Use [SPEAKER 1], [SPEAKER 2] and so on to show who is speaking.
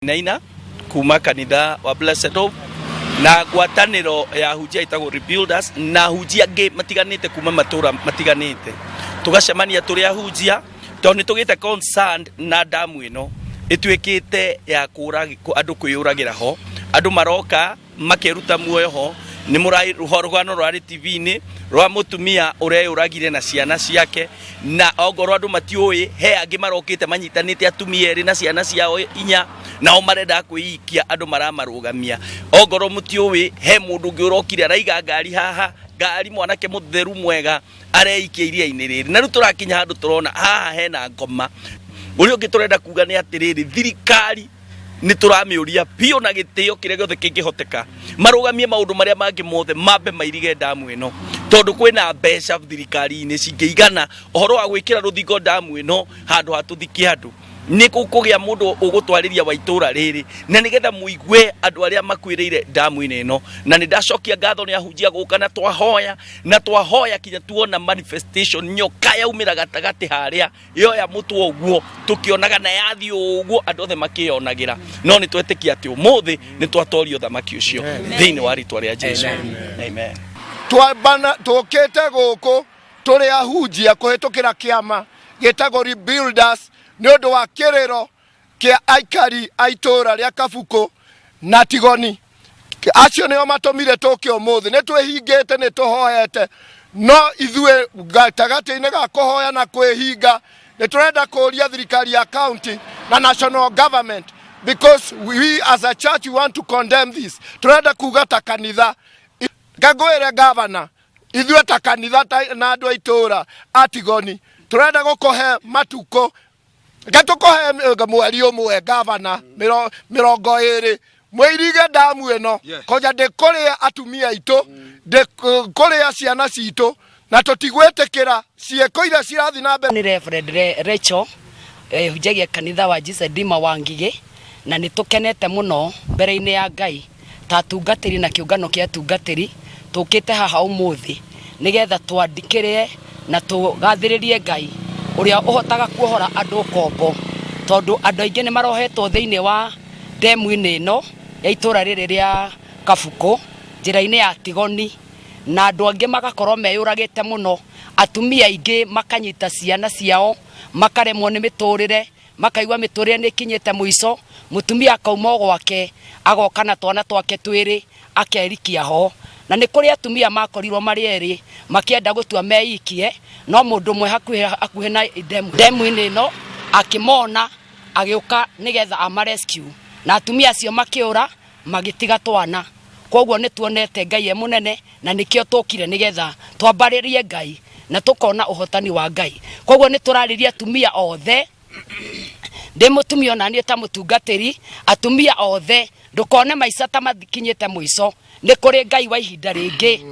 [SPEAKER 1] Kinaina kuma kanitha wa Blessed Hope na gwataniro ya hujia itago Rebuilders na hujia ge matiganite kuma matura matiganite tugacemania turi ahujia tondu tugite concerned na damu ino itwikite ya kuragi andu kwiyuragira ho andu maroka makeruta muoyo ho ni murai rugano rwa TV ni rwa mutumia ureyuragire na ciana ciake na ogoro andu matioi he angi marokite manyitanite atumia eri na ciana ciao inya nao marenda kwiikia andu maramarugamia ogoro mutioi he mundu ngurokire araiga ngari haha ngari mwanake mutheru mwega areikia iria-ini riri na turakinya handu turona haha hena ngoma uri ungi turenda kuga ni atiriri thirikari ni turamiuria pio na gitio kire giothe kingihoteka marugamie maundu maria mangi mothe mambe mairige damu ino tondu kwina mbeca thirikari-ini cingeigana ohoro wa gwikira ruthingo damu ino handu hatuthiki handu ni kukugia mundu ugutwariria wa itura riri na nigetha muigwe andu aria makwiriire damu ino na ni ndacokia ngatho ni ahunjia guka na twahoya kinya tuona manifestation nyoka yaumira gatagati haria yo ya mutu oguo tukionaga na yathi oguo andu othe makionagira no ni twetikia ati umuthi ni twatorio thamaki ucio thiini wa ritwa ria Jesu amen
[SPEAKER 2] twabana tukite guku turi ahunjia kuhitukira kiama gitago Rebuilders ni undu wa kiriro kia aikari aitura ria Kabuku na Tigoni acio nio matomire tuke umuthi ni twihingite ni tuhoete no ithue gatagati-ini ga kuhoya na kwihinga ni turenda kuria thirikari ya county na national government because we as a church we want to condemn this turenda kuga ta kanitha ngagwire governor ithue ta kanitha na andu aitura Atigoni turenda gukohe matuko gatukohe mweri umwe governor mirongo iri mwirige damu ino koja ndikuria atumia itu ndikuria ciana citu na tutigwetekera cieko ira cirathi na mbere.
[SPEAKER 3] Ni Reverend Rachel hujagia kanitha wa Jesus Dima Wangige na nitukenete muno mbere-ini ya Ngai tatungatiri na kiungano kia tungatiri tukite haha umuthi nigetha twandikire na tugathiririe Ngai uria uhotaga kuohora andu kombo tondu andu aingi ni marohetwo thiini wa demu-ini ino ya itura riri ria Kabuku njira-ini ya Tigoni na andu angi magakorwo meyuragite muno atumia aingi makanyita ciana ciao makaremwo ni miturire makaigwa miturire ni kinyite muico mutumia akauma gwake agoka na twana twake twiri akerikia ho na ni kuri atumia makorirwo mari eri makienda gutua meikie no mundu mwe hakuhe na demu-ini ino akimona agiuka nigetha amarescue na atumia acio makiura magitiga twana koguo ni tuonete Ngai e munene na nikio tukire nigetha twambaririe Ngai na tukona uhotani wa Ngai koguo ni turariria atumia othe ndi mutumia na ni ta mutungatiri atumia othe ndukone maica ta mathikinyite muico ni kuri Ngai wa ihinda ringi